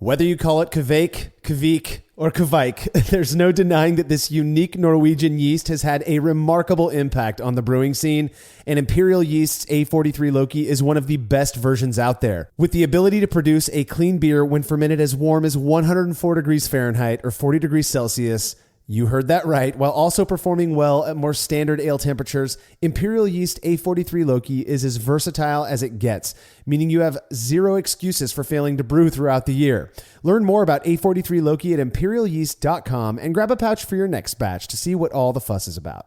Whether you call it Kveik, Kvik, or Kvike, there's no denying that this unique Norwegian yeast has had a remarkable impact on the brewing scene, and Imperial Yeast's A43 Loki is one of the best versions out there. With the ability to produce a clean beer when fermented as warm as 104 degrees Fahrenheit or 40 degrees Celsius, you heard that right, while also performing well at more standard ale temperatures, Imperial Yeast A43 Loki is as versatile as it gets, meaning you have zero excuses for failing to brew throughout the year. Learn more about A43 Loki at imperialyeast.com and grab a pouch for your next batch to see what all the fuss is about.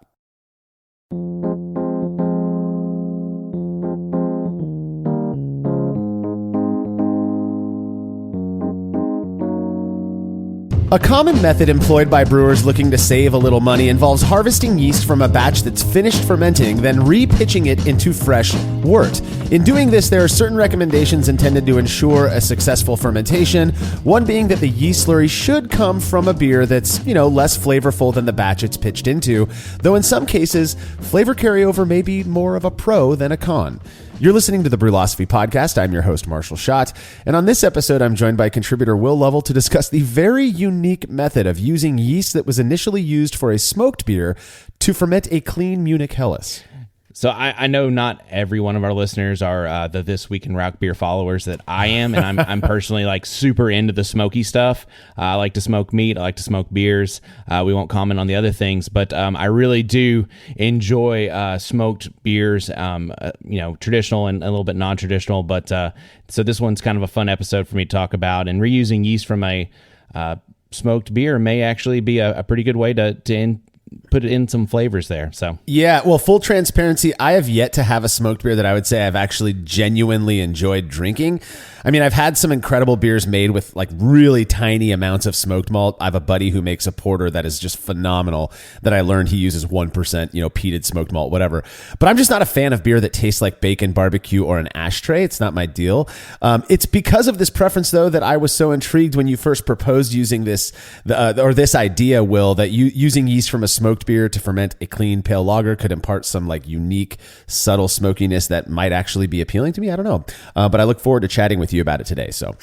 A common method employed by brewers looking to save a little money involves harvesting yeast from a batch that's finished fermenting, then re-pitching it into fresh wort. In doing this, there are certain recommendations intended to ensure a successful fermentation, one being that the yeast slurry should come from a beer that's, less flavorful than the batch it's pitched into, though in some cases, flavor carryover may be more of a pro than a con. You're listening to the Brewlosophy Podcast. I'm your host, Marshall Schott, and on this episode, I'm joined by contributor Will Lovell to discuss the very unique method of using yeast that was initially used for a smoked beer to ferment a clean Munich Helles. So I know not every one of our listeners are the This Week in Rock Beer followers that I am, and I'm personally super into the smoky stuff. I like to smoke meat. I like to smoke beers. We won't comment on the other things, but I really do enjoy smoked beers, traditional and a little bit non-traditional. But so this one's kind of a fun episode for me to talk about, and reusing yeast from a smoked beer may actually be a pretty good way to put in some flavors there. So yeah, well, full transparency, I have yet to have a smoked beer that I would say I've actually genuinely enjoyed drinking. I mean, I've had some incredible beers made with really tiny amounts of smoked malt. I have a buddy who makes a porter that is just phenomenal that I learned he uses 1%, peated smoked malt, whatever. But I'm just not a fan of beer that tastes like bacon, barbecue, or an ashtray. It's not my deal. It's because of this preference, though, that I was so intrigued when you first proposed using this idea, Will, that using yeast from a smoked beer to ferment a clean pale lager could impart some unique, subtle smokiness that might actually be appealing to me. I don't know. But I look forward to chatting with you about it today. So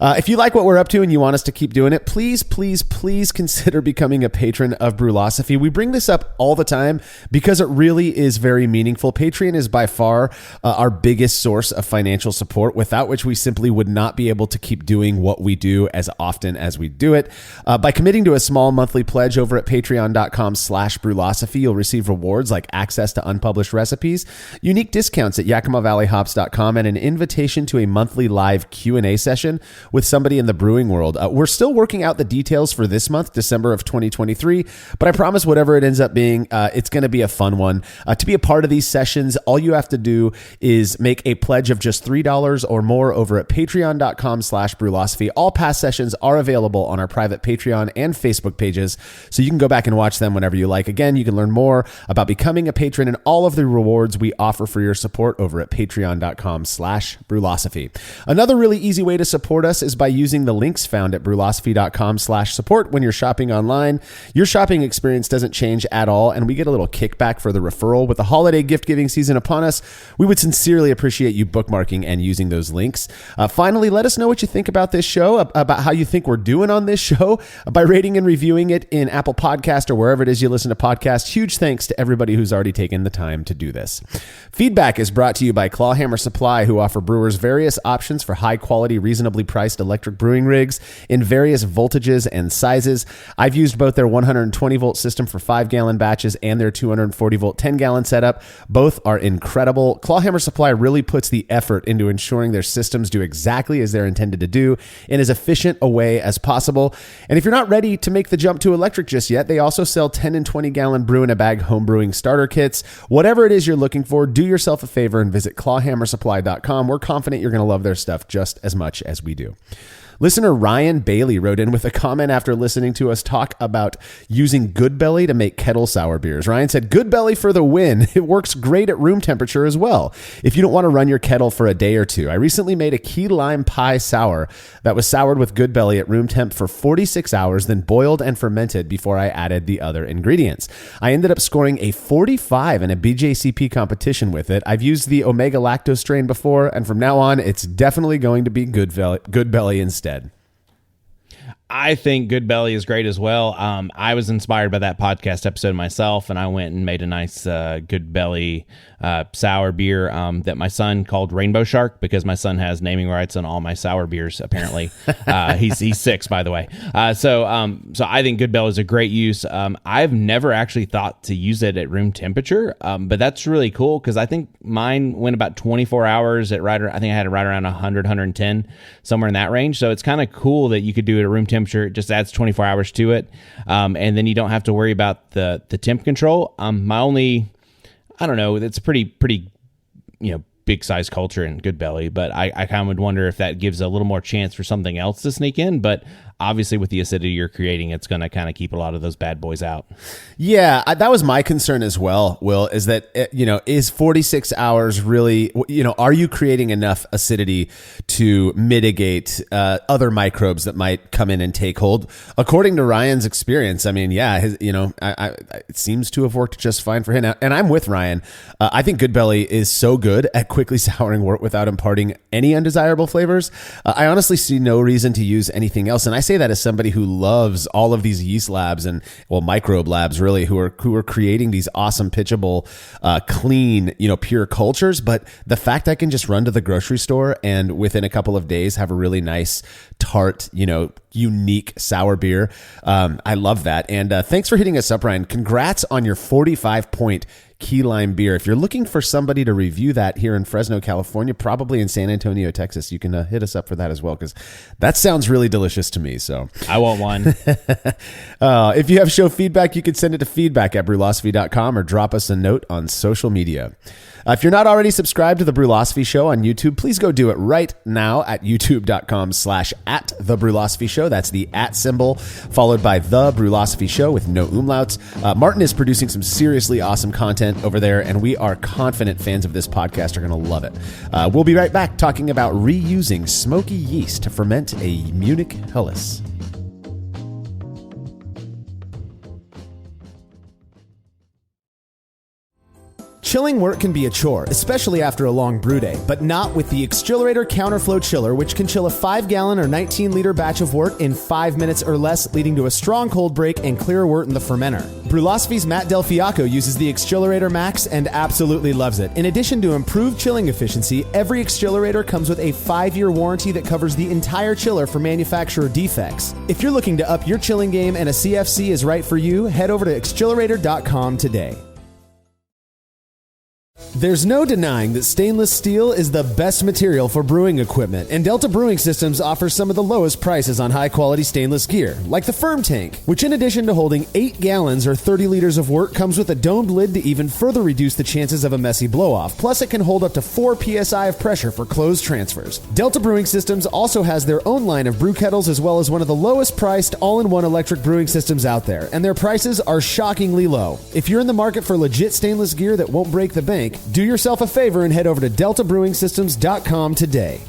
if you like what we're up to and you want us to keep doing it, please consider becoming a patron of Brewlosophy. We bring this up all the time because it really is very meaningful. Patreon is by far our biggest source of financial support, without which we simply would not be able to keep doing what we do as often as we do it. By committing to a small monthly pledge over at patreon.com/Brewlosophy, you'll receive rewards like access to unpublished recipes, unique discounts at YakimaValleyHops.com, and an invitation to a monthly live Q&A session with somebody in the brewing world. We're still working out the details for this month, December of 2023, but I promise whatever it ends up being, it's going to be a fun one. To be a part of these sessions, all you have to do is make a pledge of just $3 or more over at patreon.com/Brewlosophy. All past sessions are available on our private Patreon and Facebook pages, so you can go back and watch them whenever you like. Again, you can learn more about becoming a patron and all of the rewards we offer for your support over at patreon.com/Brewlosophy. Another really easy way to support us is by using the links found at brewlosophy.com/support when you're shopping online. Your shopping experience doesn't change at all, and we get a little kickback for the referral. With the holiday gift-giving season upon us, we would sincerely appreciate you bookmarking and using those links. Finally, let us know what you think about this show, about how you think we're doing on this show by rating and reviewing it in Apple Podcast or wherever it is you listen to podcasts. Huge thanks to everybody who's already taken the time to do this. Feedback is brought to you by Clawhammer Supply, who offer brewers various options for high-quality, reasonably priced electric brewing rigs in various voltages and sizes. I've used both their 120-volt system for 5-gallon batches and their 240-volt 10-gallon setup. Both are incredible. Clawhammer Supply really puts the effort into ensuring their systems do exactly as they're intended to do in as efficient a way as possible. And if you're not ready to make the jump to electric just yet, they also sell 10 and 20-gallon brew-in-a-bag home brewing starter kits. Whatever it is you're looking for, do yourself a favor and visit clawhammersupply.com. We're confident you're going to love their stuff just as much as we do. Listener Ryan Bailey wrote in with a comment after listening to us talk about using Good Belly to make kettle sour beers. Ryan said, "Good Belly for the win. It works great at room temperature as well, if you don't want to run your kettle for a day or two. I recently made a key lime pie sour that was soured with Good Belly at room temp for 46 hours, then boiled and fermented before I added the other ingredients. I ended up scoring a 45 in a BJCP competition with it. I've used the Omega Lactose strain before, and from now on, it's definitely going to be Good Belly instead." I think Good Belly is great as well. I was inspired by that podcast episode myself, and I went and made a nice Good Belly sour beer that my son called Rainbow Shark, because my son has naming rights on all my sour beers, apparently. He's 6, by the way. So I think Good Belly is a great use. I've never actually thought to use it at room temperature, but that's really cool, because I think mine went about 24 hours at I think I had it right around 100, 110, somewhere in that range. So it's kind of cool that you could do it at room temperature. It just adds 24 hours to it. And then you don't have to worry about the temp control. My only, I don't know, it's a pretty, big size culture in Good Belly, but I kind of would wonder if that gives a little more chance for something else to sneak in. But obviously with the acidity you're creating, it's going to kind of keep a lot of those bad boys out. Yeah, that was my concern as well, Will, is that, is 46 hours really, are you creating enough acidity to mitigate other microbes that might come in and take hold? According to Ryan's experience, I mean, yeah, it seems to have worked just fine for him. And I'm with Ryan. I think Good Belly is so good at quickly souring wort without imparting any undesirable flavors. I honestly see no reason to use anything else. And I say that as somebody who loves all of these yeast labs and microbe labs really, who are creating these awesome pitchable, clean, pure cultures. But the fact I can just run to the grocery store and within a couple of days have a really nice tart, unique sour beer. I love that. And thanks for hitting us up, Ryan. Congrats on your 45-point key lime beer. If you're looking for somebody to review that here in Fresno, California, probably in San Antonio, Texas, you can hit us up for that as well, because that sounds really delicious to me. So I want one. If you have show feedback, you can send it to feedback@brewlosophy.com or drop us a note on social media. If you're not already subscribed to The Brewlosophy Show on YouTube, please go do it right now at youtube.com/@TheBrewlosophy Show. That's the @ symbol followed by The Brewlosophy Show with no umlauts. Martin is producing some seriously awesome content over there, and we are confident fans of this podcast are going to love it. We'll be right back talking about reusing smoky yeast to ferment a Munich Helles. Chilling wort can be a chore, especially after a long brew day, but not with the Exchillerator Counterflow Chiller, which can chill a 5-gallon or 19-liter batch of wort in 5 minutes or less, leading to a strong cold break and clear wort in the fermenter. Brewlosophy's Matt Del Fiacco uses the Exchillerator Max and absolutely loves it. In addition to improved chilling efficiency, every Exchillerator comes with a 5-year warranty that covers the entire chiller for manufacturer defects. If you're looking to up your chilling game and a CFC is right for you, head over to Exchillerator.com today. There's no denying that stainless steel is the best material for brewing equipment, and Delta Brewing Systems offers some of the lowest prices on high-quality stainless gear, like the Firm Tank, which in addition to holding 8 gallons or 30 liters of wort, comes with a domed lid to even further reduce the chances of a messy blow-off. Plus, it can hold up to 4 psi of pressure for closed transfers. Delta Brewing Systems also has their own line of brew kettles, as well as one of the lowest-priced all-in-one electric brewing systems out there, and their prices are shockingly low. If you're in the market for legit stainless gear that won't break the bank, do yourself a favor and head over to deltabrewingsystems.com today.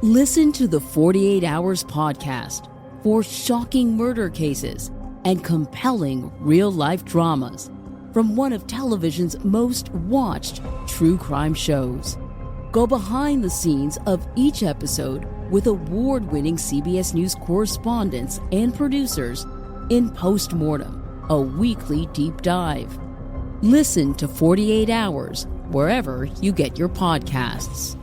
Listen to the 48 Hours podcast for shocking murder cases and compelling real-life dramas from one of television's most watched true crime shows. Go behind the scenes of each episode with award-winning CBS News correspondents and producers in Postmortem, a weekly deep dive. Listen to 48 Hours wherever you get your podcasts.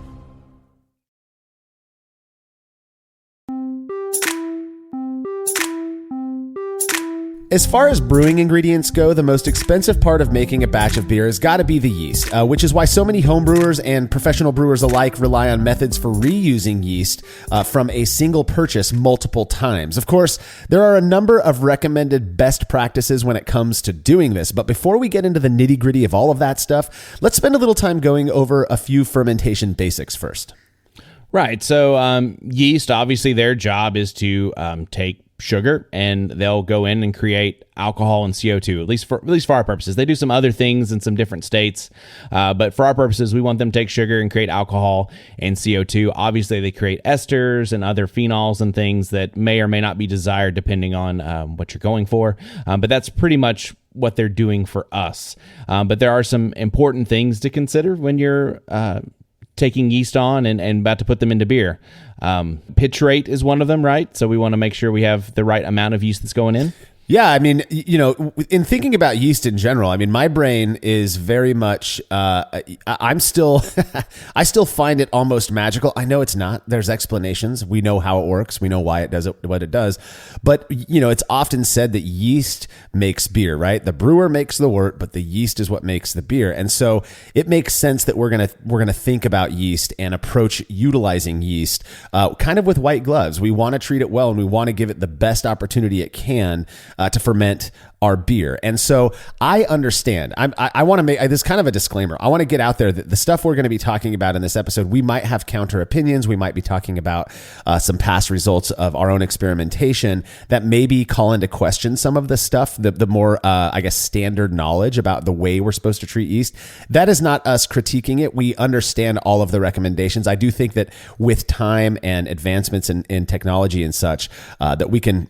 As far as brewing ingredients go, the most expensive part of making a batch of beer has got to be the yeast, which is why so many home brewers and professional brewers alike rely on methods for reusing yeast from a single purchase multiple times. Of course, there are a number of recommended best practices when it comes to doing this, but before we get into the nitty-gritty of all of that stuff, let's spend a little time going over a few fermentation basics first. Right. So yeast, obviously their job is to take sugar and they'll go in and create alcohol and CO2, at least for our purposes. They do some other things in some different states, but for our purposes, we want them to take sugar and create alcohol and CO2. Obviously, they create esters and other phenols and things that may or may not be desired depending on what you're going for, but that's pretty much what they're doing for us. But there are some important things to consider when you're taking yeast on and about to put them into beer. Pitch rate is one of them, right? So we want to make sure we have the right amount of yeast that's going in. Yeah, I mean, in thinking about yeast in general, I mean, my brain is very much, I'm still, I still find it almost magical. I know it's not. There's explanations. We know how it works. We know why it does what it does. But, it's often said that yeast makes beer, right? The brewer makes the wort, but the yeast is what makes the beer. And so it makes sense that we're gonna think about yeast and approach utilizing yeast kind of with white gloves. We want to treat it well, and we want to give it the best opportunity it can to ferment our beer. And so I understand. I want to make this kind of a disclaimer. I want to get out there that the stuff we're going to be talking about in this episode, we might have counter opinions. We might be talking about some past results of our own experimentation that maybe call into question some of the stuff, the more, standard knowledge about the way we're supposed to treat yeast. That is not us critiquing it. We understand all of the recommendations. I do think that with time and advancements in technology and such, that we can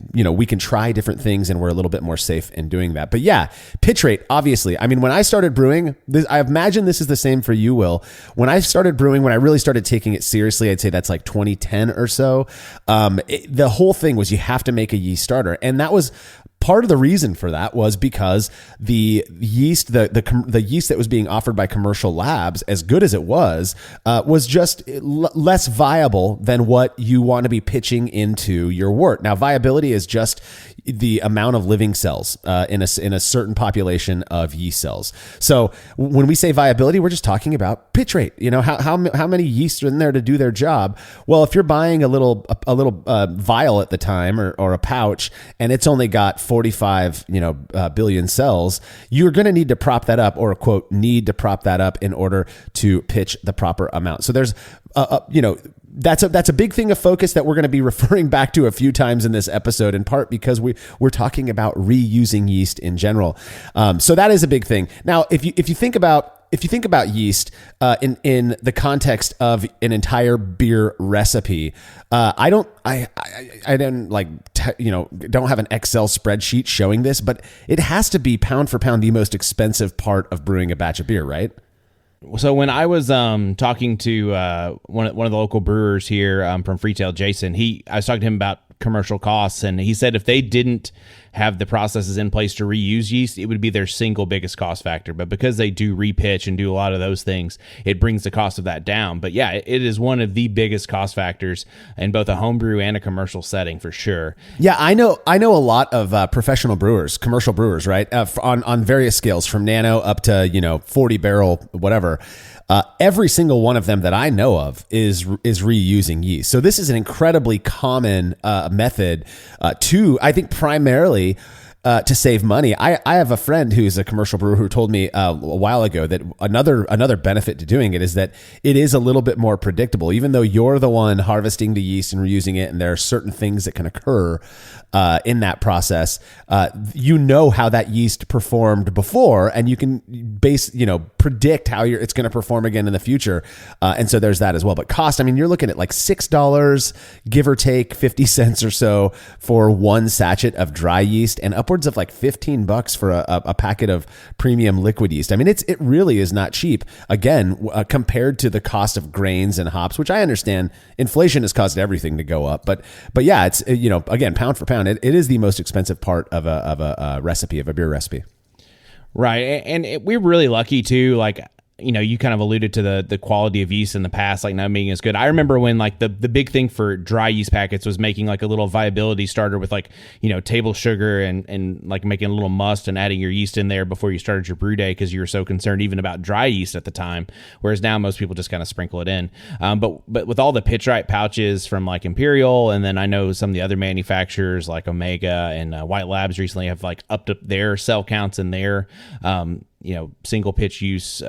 try different things, and we're a little bit more safe in doing that. But yeah, pitch rate, obviously. I mean, when I started brewing, I imagine this is the same for you, Will. When I started brewing, when I really started taking it seriously, I'd say that's like 2010 or so. The whole thing was you have to make a yeast starter. And that was part of the reason for that was because the yeast, the yeast that was being offered by commercial labs, as good as it was just less viable than what you want to be pitching into your wort. Now, viability is just the amount of living cells in a certain population of yeast cells. So when we say viability, we're just talking about pitch rate. How many yeast are in there to do their job? Well, if you're buying a little vial at the time or a pouch, and it's only got 45 billion cells, you're going to need to prop that up, or quote, need to prop that up in order to pitch the proper amount. So there's that's a big thing of focus that we're going to be referring back to a few times in this episode, in part because we're talking about reusing yeast in general. So that is a big thing. Now, if you think about yeast in the context of an entire beer recipe, I don't have an Excel spreadsheet showing this, but it has to be pound for pound the most expensive part of brewing a batch of beer, right? So when I was talking to one of the local brewers here from Freetail, Jason, I was talking to him about commercial costs, and he said if they didn't have the processes in place to reuse yeast, it would be their single biggest cost factor. But because they do repitch and do a lot of those things, it brings the cost of that down. But yeah, it is one of the biggest cost factors in both a homebrew and a commercial setting for sure. Yeah, I know a lot of professional brewers, commercial brewers, right? On various scales, from nano up to 40 barrel, whatever. Every single one of them that I know of is reusing yeast. So this is an incredibly common method I think primarily to save money. I have a friend who's a commercial brewer who told me a while ago that another benefit to doing it is that it is a little bit more predictable. Even though you're the one harvesting the yeast and reusing it, and there are certain things that can occur in that process, how that yeast performed before, and you can predict how it's going to perform again in the future. And so there's that as well. But cost, I mean, you're looking at like $6, give or take 50 cents or so for one sachet of dry yeast, and upwards of like $15 for a packet of premium liquid yeast. I mean, it really is not cheap. Again, compared to the cost of grains and hops, which I understand inflation has caused everything to go up. But yeah, it's, again, pound for pound, it is the most expensive part of a recipe, of a beer recipe. Right. And we're really lucky too. Like, you kind of alluded to the quality of yeast in the past, like not being as good. I remember when like the big thing for dry yeast packets was making like a little viability starter with like, table sugar and like making a little must and adding your yeast in there before you started your brew day, because you were so concerned even about dry yeast at the time. Whereas now most people just kind of sprinkle it in. But with all the pitch right pouches from like Imperial, and then I know some of the other manufacturers like Omega and White Labs recently have like upped up their cell counts in their single pitch use,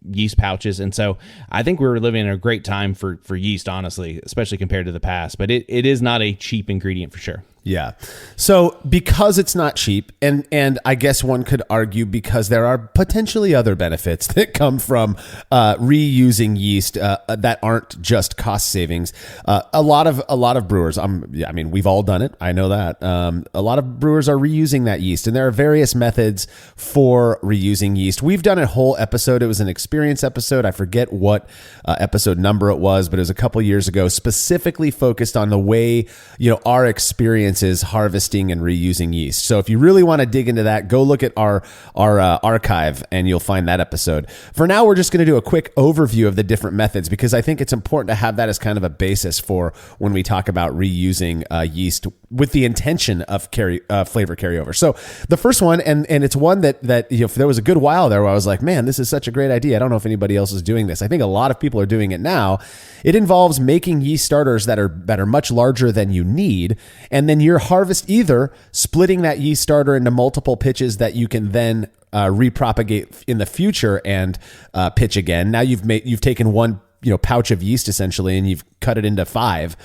yeast pouches. And so I think we're living in a great time for yeast, honestly, especially compared to the past. But it is not a cheap ingredient for sure. Yeah. So because it's not cheap, and I guess one could argue because there are potentially other benefits that come from reusing yeast that aren't just cost savings. A lot of brewers, we've all done it. I know that. A lot of brewers are reusing that yeast, and there are various methods for reusing yeast. We've done a whole episode. It was an experience episode. I forget what episode number it was, but it was a couple years ago, specifically focused on the way, our experience is harvesting and reusing yeast. So if you really want to dig into that, go look at our archive and you'll find that episode. For now, we're just going to do a quick overview of the different methods because I think it's important to have that as kind of a basis for when we talk about reusing yeast with the intention of flavor carryover. So the first one, and it's one that there was a good while there where I was like, man, this is such a great idea. I don't know if anybody else is doing this. I think a lot of people are doing it now. It involves making yeast starters that are much larger than you need, and then you're either splitting that yeast starter into multiple pitches that you can then repropagate in the future and pitch again. Now you've taken one pouch of yeast essentially, and you've cut it into 5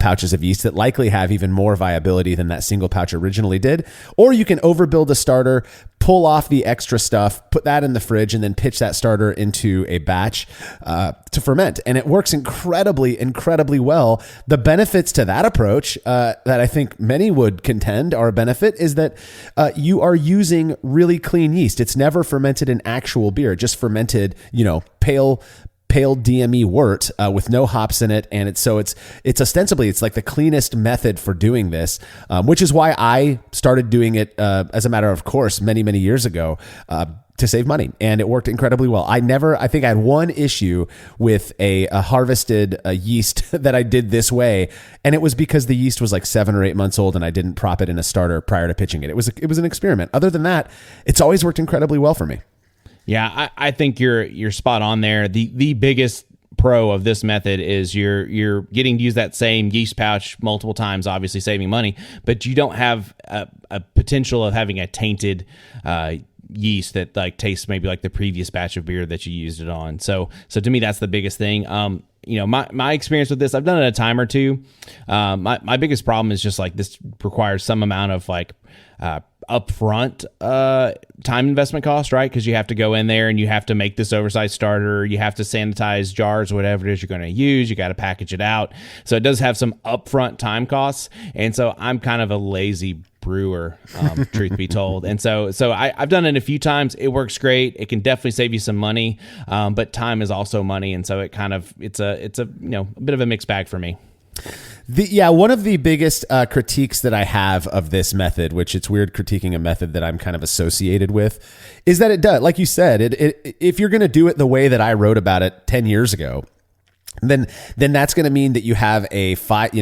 pouches of yeast that likely have even more viability than that single pouch originally did. Or you can overbuild a starter, pull off the extra stuff, put that in the fridge, and then pitch that starter into a batch to ferment. And it works incredibly, incredibly well. The benefits to that approach that I think many would contend are a benefit is that you are using really clean yeast. It's never fermented in actual beer. It just fermented, pale DME wort with no hops in it, and it's ostensibly like the cleanest method for doing this, which is why I started doing it as a matter of course many years ago to save money, and it worked incredibly well. I think I had one issue with a harvested yeast that I did this way, and it was because the yeast was like 7 or 8 months old, and I didn't prop it in a starter prior to pitching it. It was an experiment. Other than that, it's always worked incredibly well for me. Yeah, I think you're spot on there. The biggest pro of this method is you're getting to use that same yeast pouch multiple times, obviously saving money, but you don't have a potential of having a tainted yeast that like tastes maybe like the previous batch of beer that you used it on. So to me, that's the biggest thing. My experience with this, I've done it a time or two. My biggest problem is just like this requires some amount of like upfront time investment cost, right? Because you have to go in there and you have to make this oversized starter. You have to sanitize jars, whatever it is you're going to use. You got to package it out. So it does have some upfront time costs. And so I'm kind of a lazy brewer, truth be told. And so I've done it a few times. It works great. It can definitely save you some money, but time is also money. And so it's a bit of a mixed bag for me. One of the biggest critiques that I have of this method, which it's weird critiquing a method that I'm kind of associated with, is that it does, like you said, if you're going to do it the way that I wrote about it 10 years ago, then that's going to mean that you have a 5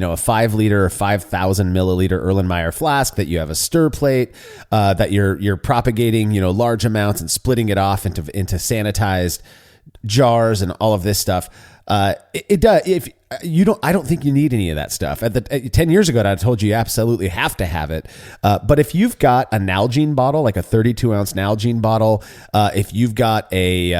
liter or 5,000 milliliter Erlenmeyer flask, that you have a stir plate, that you're propagating, large amounts and splitting it off into sanitized jars and all of this stuff. It does. I don't think you need any of that stuff. 10 years ago, I told you absolutely have to have it. But if you've got a Nalgene bottle, like a 32 ounce Nalgene bottle, if you've got a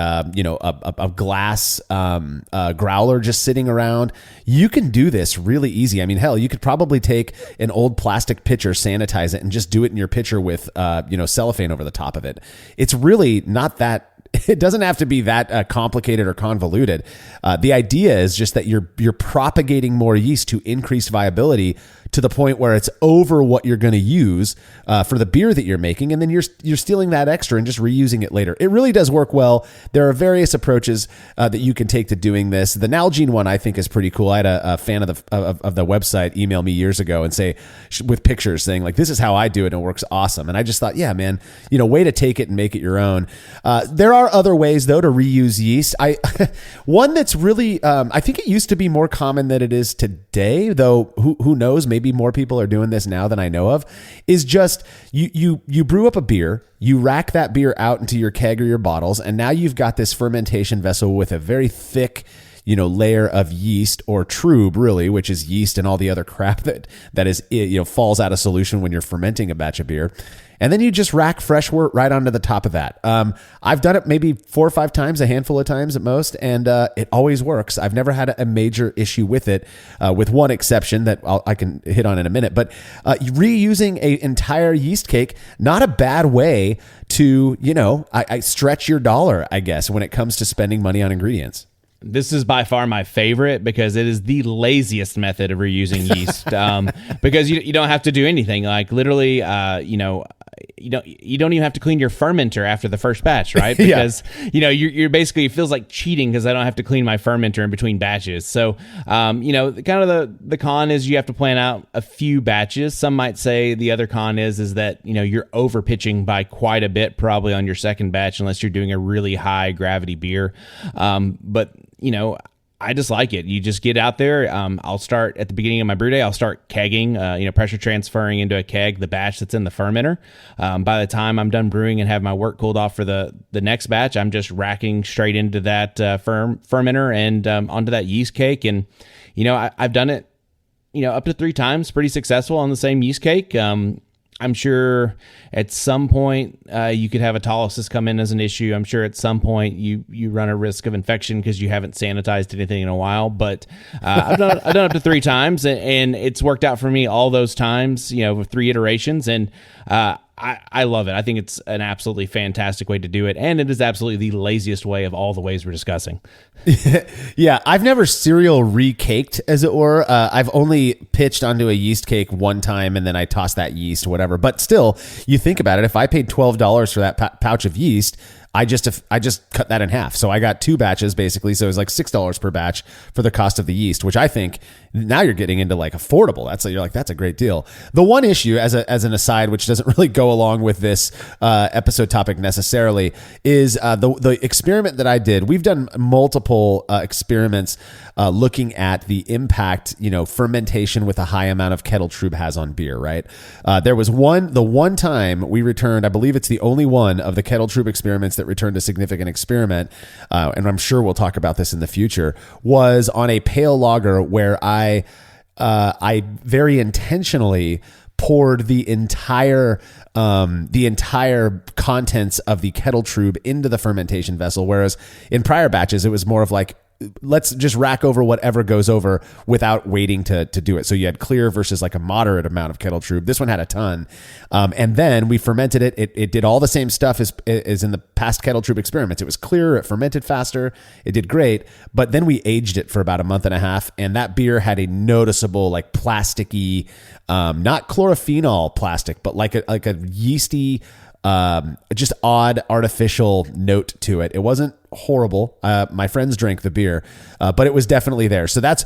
glass growler just sitting around, you can do this really easy. I mean, hell, you could probably take an old plastic pitcher, sanitize it, and just do it in your pitcher with cellophane over the top of it. It's really not that. It doesn't have to be that complicated or convoluted. The idea is just that you're propagating more yeast to increase viability to the point where it's over what you're going to use for the beer that you're making, and then you're stealing that extra and just reusing it later. It really does work well. There are various approaches that you can take to doing this. The Nalgene one I think is pretty cool. I had a fan of the website email me years ago and say, with pictures saying like, this is how I do it and it works awesome. And I just thought, yeah, man, way to take it and make it your own. There are other ways though to reuse yeast. One that's really I think it used to be more common than it is today, though who knows, maybe more people are doing this now than I know of, is just you brew up a beer, you rack that beer out into your keg or your bottles, and now you've got this fermentation vessel with a very thick, layer of yeast or trub, really, which is yeast and all the other crap that is, falls out of solution when you're fermenting a batch of beer. And then you just rack fresh wort right onto the top of that. I've done it maybe 4 or 5 times, a handful of times at most, and it always works. I've never had a major issue with it, with one exception that I can hit on in a minute. But reusing an entire yeast cake, not a bad way to, I stretch your dollar, I guess, when it comes to spending money on ingredients. This is by far my favorite because it is the laziest method of reusing yeast. Because you don't have to do anything. Like literally, you don't even have to clean your fermenter after the first batch, right? Because you're basically, it feels like cheating because I don't have to clean my fermenter in between batches. So kind of the con is you have to plan out a few batches. Some might say the other con is that you're over pitching by quite a bit probably on your second batch unless you're doing a really high gravity beer. But I just like it. You just get out there. I'll start at the beginning of my brew day. I'll start kegging, pressure transferring into a keg the batch that's in the fermenter. By the time I'm done brewing and have my wort cooled off for the next batch, I'm just racking straight into that fermenter and onto that yeast cake. And I've done it up to 3 times, pretty successful on the same yeast cake. I'm sure at some point you could have autolysis come in as an issue. I'm sure at some point you run a risk of infection because you haven't sanitized anything in a while. But I've done up to 3 times, and it's worked out for me all those times. With 3 iterations, and I love it. I think it's an absolutely fantastic way to do it, and it is absolutely the laziest way of all the ways we're discussing. Yeah, I've never cereal recaked, as it were. I've only pitched onto a yeast cake one time, and then I tossed that yeast, whatever. But still, you think about it. If I paid $12 for that pouch of yeast, I just cut that in half. So I got 2 batches basically. So it was like $6 per batch for the cost of the yeast, which I think now you're getting into like affordable. That's a great deal. The one issue as an aside, which doesn't really go along with this episode topic necessarily, is the experiment that I did. We've done multiple experiments looking at the impact, fermentation with a high amount of kettle trub has on beer, right? There was the one time we returned, I believe it's the only one of the kettle trub experiments that returned a significant experiment, and I'm sure we'll talk about this in the future, was on a pale lager where I very intentionally poured the entire contents of the kettle trub into the fermentation vessel, whereas in prior batches it was more of like, let's just rack over whatever goes over without waiting to do it. So you had clear versus like a moderate amount of kettle trub. This one had a ton. And then we fermented it. It did all the same stuff as in the past kettle trub experiments. It was clearer. It fermented faster. It did great. But then we aged it for about a month and a half. And that beer had a noticeable like plasticky, not chlorophenol plastic, but like a yeasty, just odd artificial note to it. It wasn't horrible. My friends drank the beer, but it was definitely there. So that's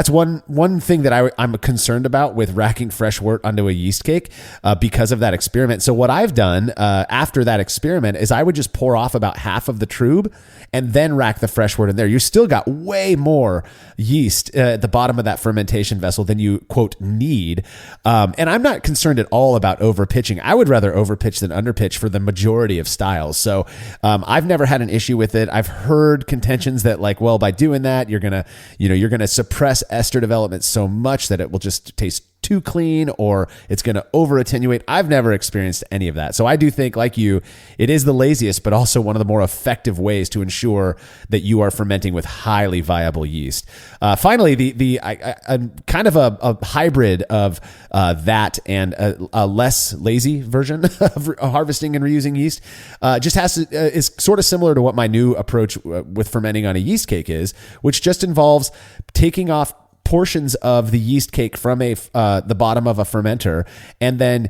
one thing that I'm concerned about with racking fresh wort onto a yeast cake because of that experiment. So what I've done after that experiment is I would just pour off about half of the trub and then rack the fresh wort in there. You still got way more yeast at the bottom of that fermentation vessel than you, quote, need. And I'm not concerned at all about overpitching. I would rather overpitch than underpitch for the majority of styles. So I've never had an issue with it. I've heard contentions that like, well, by doing that, you're going to suppress ester development so much that it will just taste too clean or it's going to over attenuate. I've never experienced any of that. So I do think, like you, it is the laziest, but also one of the more effective ways to ensure that you are fermenting with highly viable yeast. Finally, the kind of a hybrid of that and a less lazy version of harvesting and reusing yeast just is sort of similar to what my new approach with fermenting on a yeast cake is, which just involves taking off portions of the yeast cake from the bottom of a fermenter, and then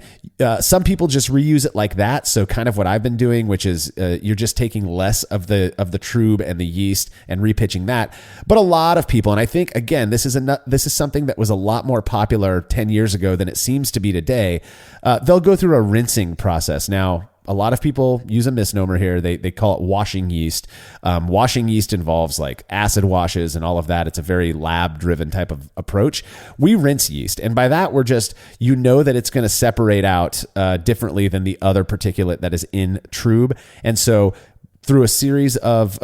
some people just reuse it like that. So kind of what I've been doing, which is you're just taking less of the trub and the yeast and repitching that. But a lot of people, and I think again this is something that was a lot more popular 10 years ago than it seems to be today. They'll go through a rinsing process. Now, a lot of people use a misnomer here. They call it washing yeast. Washing yeast involves like acid washes and all of that. It's a very lab-driven type of approach. We rinse yeast. And by that, we're just, that it's going to separate out differently than the other particulate that is in trub. And so through a series of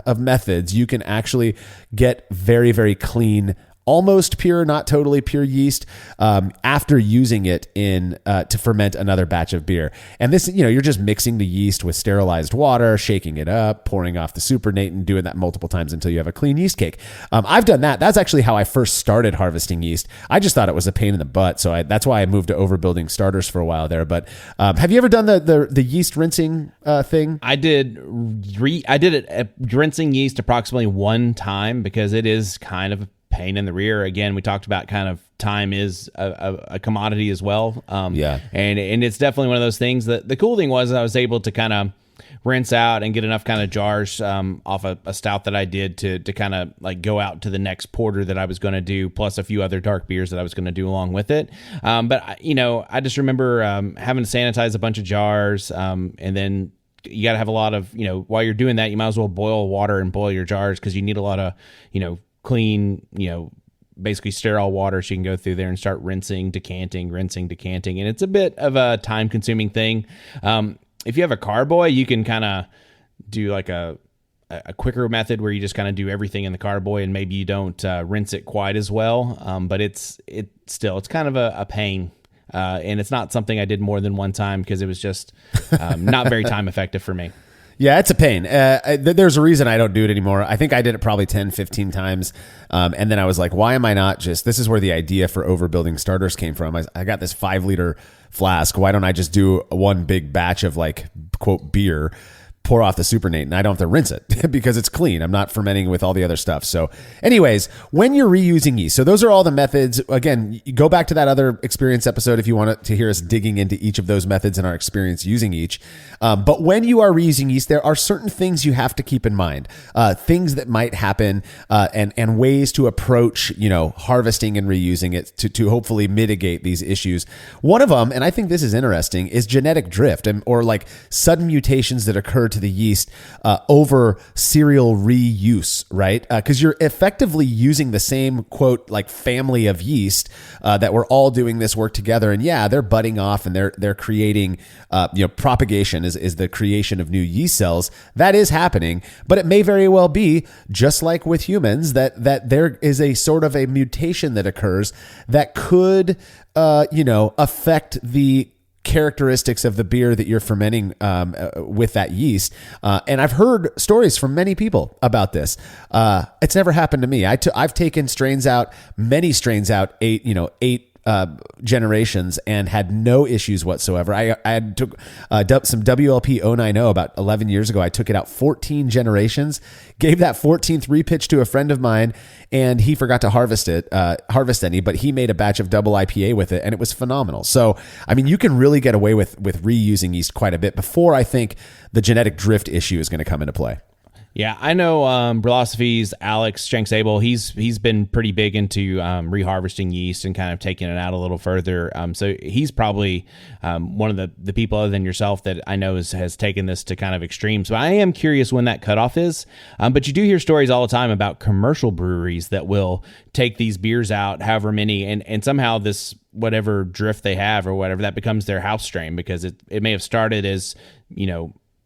of methods, you can actually get very, very clean, almost pure, not totally pure yeast after using it in to ferment another batch of beer. And this, you're just mixing the yeast with sterilized water, shaking it up, pouring off the supernatant, doing that multiple times until you have a clean yeast cake. I've done that. That's actually how I first started harvesting yeast. I just thought it was a pain in the butt, so that's why I moved to overbuilding starters for a while there. But have you ever done the yeast rinsing thing? I did it rinsing yeast approximately one time because it is kind of pain in the rear. Again, we talked about kind of time is a commodity as well. And it's definitely one of those things that the cool thing was I was able to kind of rinse out and get enough kind of jars off a stout that I did to kind of like go out to the next porter that I was going to do, plus a few other dark beers that I was going to do along with it. But I just remember having to sanitize a bunch of jars, and then you got to have a lot of, while you're doing that, you might as well boil water and boil your jars because you need a lot of, clean, basically sterile water so you can go through there and start rinsing, decanting. And it's a bit of a time consuming thing. If you have a carboy, you can kind of do like a quicker method where you just kind of do everything in the carboy and maybe you don't rinse it quite as well. But it's kind of a pain. And it's not something I did more than one time because it was just not very time effective for me. Yeah, it's a pain. There's a reason I don't do it anymore. I think I did it probably 10, 15 times. And then I was like, why am I not this is where the idea for overbuilding starters came from. I got this 5-liter flask. Why don't I just do one big batch of like, quote, beer, pour off the supernatant, and I don't have to rinse it because it's clean. I'm not fermenting with all the other stuff. So anyways, when you're reusing yeast, so those are all the methods. Again, you go back to that other experience episode if you want to hear us digging into each of those methods and our experience using each. But when you are reusing yeast, there are certain things you have to keep in mind, things that might happen and ways to approach, harvesting and reusing it to hopefully mitigate these issues. One of them, and I think this is interesting, is genetic drift or like sudden mutations that occur to the yeast over serial reuse, right? Because you're effectively using the same, quote, like family of yeast that we're all doing this work together. And yeah, they're budding off and they're creating, propagation is the creation of new yeast cells. That is happening, but it may very well be, just like with humans, that there is a sort of a mutation that occurs that could, affect the characteristics of the beer that you're fermenting with that yeast. And I've heard stories from many people about this. It's never happened to me. I've taken many strains out, eight generations and had no issues whatsoever. I took some WLP 090 about 11 years ago. I took it out 14 generations, gave that 14th repitch to a friend of mine, and he forgot to harvest any, but he made a batch of double IPA with it, and it was phenomenal. So, I mean, you can really get away with reusing yeast quite a bit before I think the genetic drift issue is going to come into play. Yeah, I know Brillosophy's Alex Shanks-Abel, he's been pretty big into reharvesting yeast and kind of taking it out a little further. So he's probably one of the people other than yourself that I know has taken this to kind of extremes. So I am curious when that cutoff is. But you do hear stories all the time about commercial breweries that will take these beers out, however many, and somehow this whatever drift they have or whatever, that becomes their house strain because it may have started as,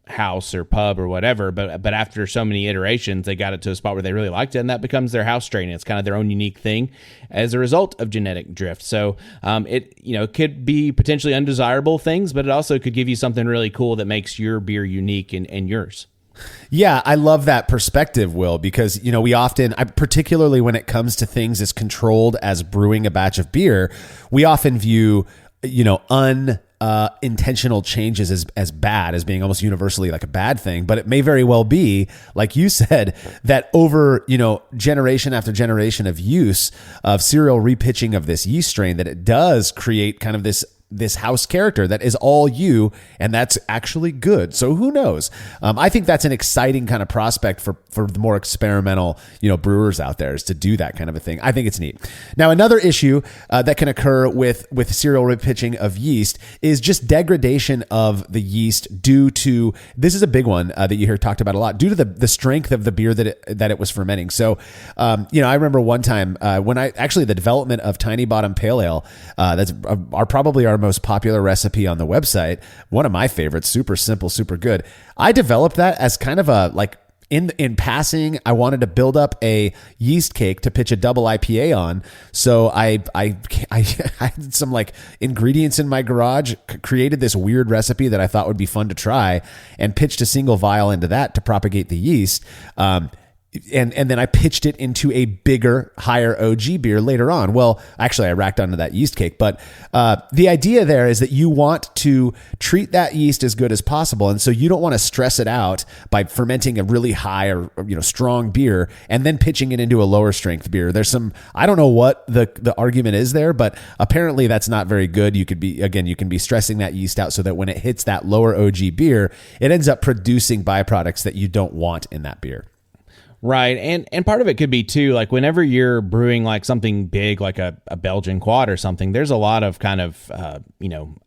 house or pub or whatever, but after so many iterations they got it to a spot where they really liked it, and that becomes their house strain. It's kind of their own unique thing as a result of genetic drift. So it could be potentially undesirable things, but it also could give you something really cool that makes your beer unique and yours. Yeah, I love that perspective, Will, because, we often, particularly when it comes to things as controlled as brewing a batch of beer, we often view, intentional changes as bad, as being almost universally like a bad thing. But it may very well be, like you said, that over, generation after generation of use of serial repitching of this yeast strain, that it does create kind of this house character that is all you, and that's actually good. So who knows? I think that's an exciting kind of prospect for the more experimental, brewers out there, is to do that kind of a thing. I think it's neat. Now, another issue that can occur with serial repitching of yeast is just degradation of the yeast due to, this is a big one that you hear talked about a lot, due to the strength of the beer that it was fermenting. So, I remember one time when the development of Tiny Bottom Pale Ale, that's probably our most popular recipe on the website, one of my favorites, super simple, super good. I developed that as kind of a like, in passing, I wanted to build up a yeast cake to pitch a double IPA on. So I had some like ingredients in my garage, created this weird recipe that I thought would be fun to try, and pitched a single vial into that to propagate the yeast. And then I pitched it into a bigger, higher OG beer later on. Well, actually, I racked onto that yeast cake. But the idea there is that you want to treat that yeast as good as possible. And so you don't want to stress it out by fermenting a really high or strong beer and then pitching it into a lower strength beer. There's some, I don't know what the argument is there, but apparently that's not very good. You can be stressing that yeast out so that when it hits that lower OG beer, it ends up producing byproducts that you don't want in that beer. Right. And part of it could be too, like whenever you're brewing like something big, like a Belgian quad or something, there's a lot of kind of, I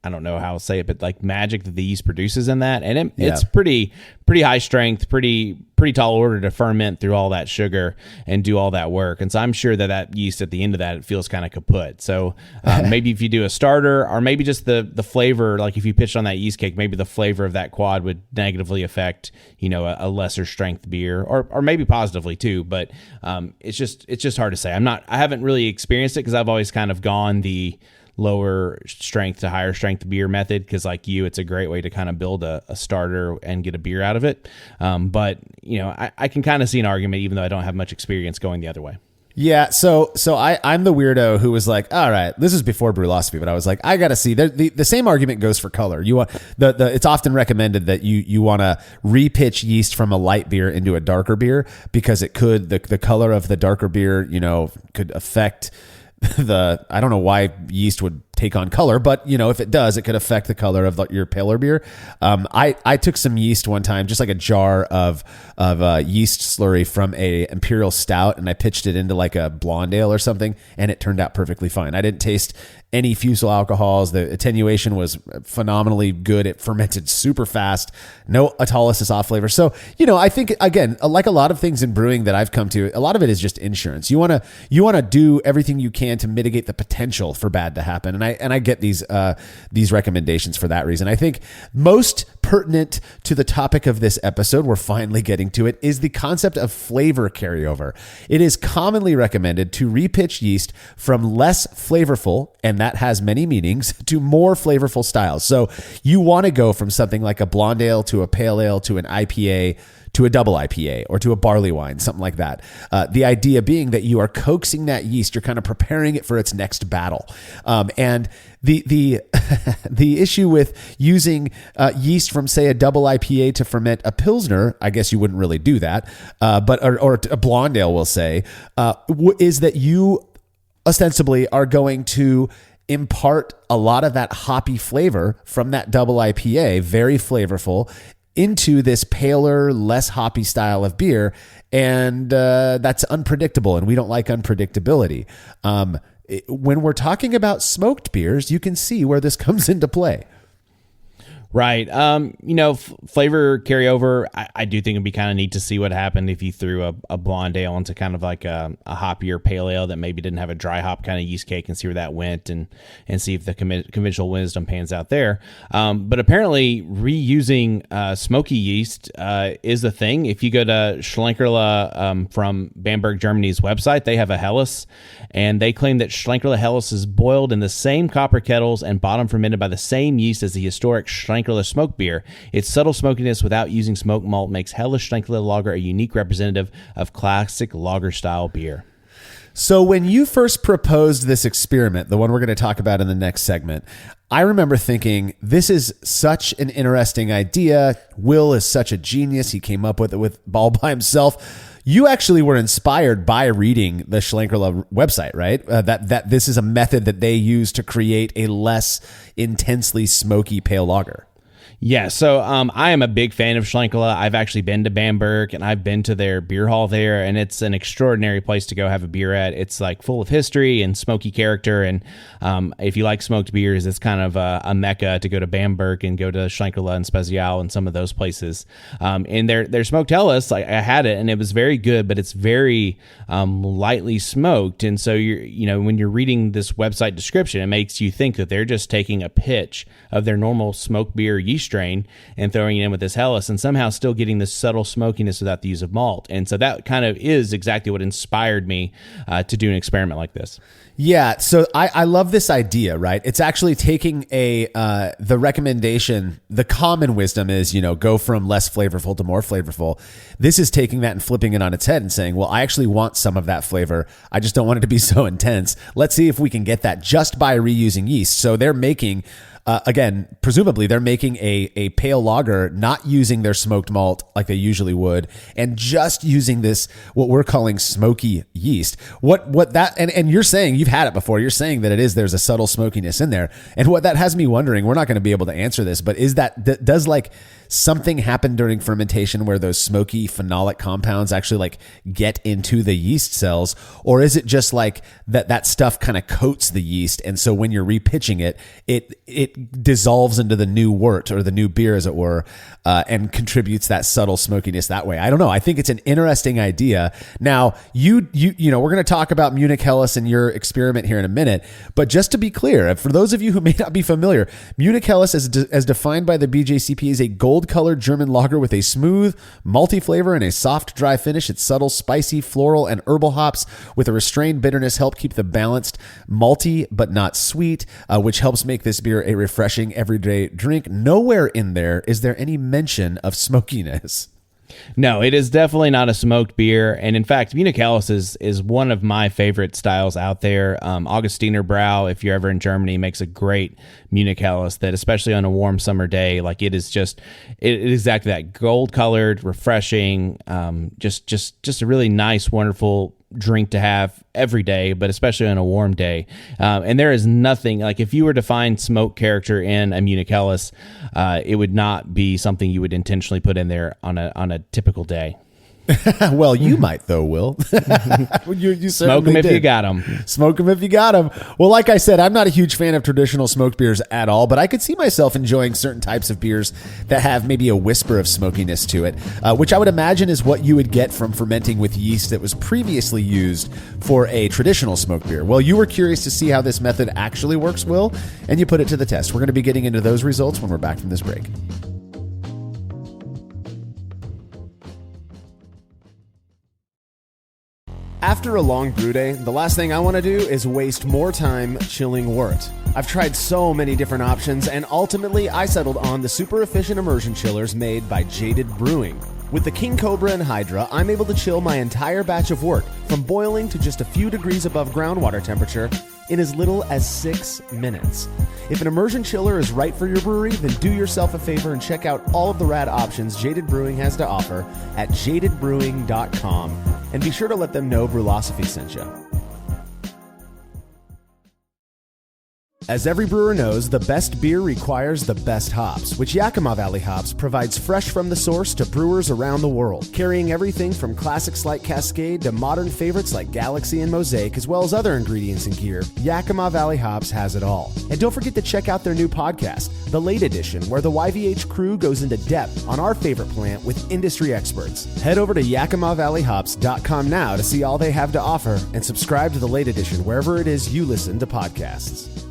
don't know how to say it, but like magic that the yeast produces in that. And it's pretty high strength, pretty tall order to ferment through all that sugar and do all that work. And so I'm sure that yeast at the end of that, it feels kind of kaput. So maybe if you do a starter, or maybe just the flavor, like if you pitched on that yeast cake, maybe the flavor of that quad would negatively affect, a lesser strength beer, or maybe positively too. But it's just hard to say. I haven't really experienced it because I've always kind of gone the lower strength to higher strength beer method, because like it's a great way to kind of build a starter and get a beer out of it. But I can kind of see an argument, even though I don't have much experience, going the other way. Yeah, so I'm the weirdo who was like, all right, this is before Brewlosophy, but I was like, I gotta see. The same argument goes for color. You want it's often recommended that you want to repitch yeast from a light beer into a darker beer, because it could the color of the darker beer could affect I don't know why yeast would take on color, but if it does, it could affect the color of your paler beer. I took some yeast one time, just like a jar of yeast slurry from a imperial stout, and I pitched it into like a blonde ale or something, and it turned out perfectly fine. I didn't taste any fusel alcohols. The attenuation was phenomenally good. It fermented super fast. No autolysis off flavor. So, I think, again, like a lot of things in brewing that I've come to, a lot of it is just insurance. You want to do everything you can to mitigate the potential for bad to happen. And I get these recommendations for that reason. I think most pertinent to the topic of this episode, we're finally getting to it, is the concept of flavor carryover. It is commonly recommended to repitch yeast from less flavorful, and that has many meanings, to more flavorful styles. So you want to go from something like a blonde ale to a pale ale to an IPA to a double IPA or to a barley wine, something like that. The idea being that you are coaxing that yeast, you're kind of preparing it for its next battle. And the issue with using yeast from, say, a double IPA to ferment a Pilsner, I guess you wouldn't really do that, or a blonde ale, we'll say, is that you ostensibly are going to impart a lot of that hoppy flavor from that double IPA, very flavorful, into this paler, less hoppy style of beer. And that's unpredictable, and we don't like unpredictability. When we're talking about smoked beers, you can see where this comes into play. Right. Flavor carryover, I do think it'd be kind of neat to see what happened if you threw a blonde ale into kind of like a hoppier pale ale that maybe didn't have a dry hop kind of yeast cake, and see where that went, and see if the conventional wisdom pans out there. But apparently reusing smoky yeast is a thing. If you go to Schlenkerla from Bamberg, Germany's website, they have a Helles, and they claim that Schlenkerla Helles is boiled in the same copper kettles and bottom fermented by the same yeast as the historic Schlenkerla smoke beer. Its subtle smokiness without using smoked malt makes Helles Schlenkerla Lager a unique representative of classic lager style beer. So when you first proposed this experiment, the one we're going to talk about in the next segment, I remember thinking, this is such an interesting idea. Will is such a genius. He came up with it all by himself. You actually were inspired by reading the Schlenkerla website, right? That this is a method that they use to create a less intensely smoky pale lager. Yeah, so I am a big fan of Schlenkela. I've actually been to Bamberg, and I've been to their beer hall there, and it's an extraordinary place to go have a beer at. It's like full of history and smoky character, and if you like smoked beers, it's kind of a mecca to go to Bamberg and go to Schlenkela and Spezial and some of those places. And their smoked Helles, like, I had it, and it was very good, but it's very lightly smoked, and so when you're reading this website description, it makes you think that they're just taking a pitch of their normal smoked beer yeast strain and throwing it in with this Helles and somehow still getting this subtle smokiness without the use of malt. And so that kind of is exactly what inspired me to do an experiment like this. Yeah, so I love this idea, right? It's actually taking the recommendation, the common wisdom is, go from less flavorful to more flavorful. This is taking that and flipping it on its head and saying, well, I actually want some of that flavor. I just don't want it to be so intense. Let's see if we can get that just by reusing yeast. So they're making... again, presumably they're making a pale lager, not using their smoked malt like they usually would, and just using this, what we're calling smoky yeast. And you're saying you've had it before. You're saying that there's a subtle smokiness in there. And what that has me wondering, we're not going to be able to answer this, but does like something happen during fermentation where those smoky phenolic compounds actually like get into the yeast cells? Or is it just like that stuff kind of coats the yeast? And so when you're repitching it, it dissolves into the new wort or the new beer, as it were, and contributes that subtle smokiness that way. I don't know. I think it's an interesting idea. Now, we're going to talk about Munich Helles and your experiment here in a minute, but just to be clear, for those of you who may not be familiar, Munich Helles, as defined by the BJCP, is a gold-colored German lager with a smooth, malty flavor and a soft, dry finish. Its subtle, spicy, floral, and herbal hops with a restrained bitterness help keep the balanced, malty but not sweet, which helps make this beer a refreshing everyday drink. Nowhere in there is there any mention of smokiness. No, it is definitely not a smoked beer. And in fact, Munich Helles is one of my favorite styles out there. Augustiner Brau, if you're ever in Germany, makes a great Munich Helles that, especially on a warm summer day, like it is exactly that gold colored, refreshing, just a really nice, wonderful drink to have every day, but especially on a warm day. And there is nothing, like if you were to find smoke character in a Munich Helles, it would not be something you would intentionally put in there on a typical day. Well, you might though, Will. you smoke them if you got them. Smoke them if you got them. Well, like I said, I'm not a huge fan of traditional smoked beers at all, but I could see myself enjoying certain types of beers that have maybe a whisper of smokiness to it, which I would imagine is what you would get from fermenting with yeast that was previously used for a traditional smoked beer. Well, you were curious to see how this method actually works, Will, and you put it to the test. We're going to be getting into those results when we're back from this break. After a long brew day, the last thing I want to do is waste more time chilling wort. I've tried so many different options, and ultimately I settled on the super efficient immersion chillers made by Jaded Brewing. With the King Cobra and Hydra, I'm able to chill my entire batch of wort from boiling to just a few degrees above groundwater temperature in as little as 6 minutes. If an immersion chiller is right for your brewery, then do yourself a favor and check out all of the rad options Jaded Brewing has to offer at jadedbrewing.com. And be sure to let them know Brewlosophy sent you. As every brewer knows, the best beer requires the best hops, which Yakima Valley Hops provides fresh from the source to brewers around the world, carrying everything from classics like Cascade to modern favorites like Galaxy and Mosaic, as well as other ingredients and gear. Yakima Valley Hops has it all. And don't forget to check out their new podcast, The Late Edition, where the YVH crew goes into depth on our favorite plant with industry experts. Head over to YakimaValleyHops.com now to see all they have to offer and subscribe to The Late Edition wherever it is you listen to podcasts.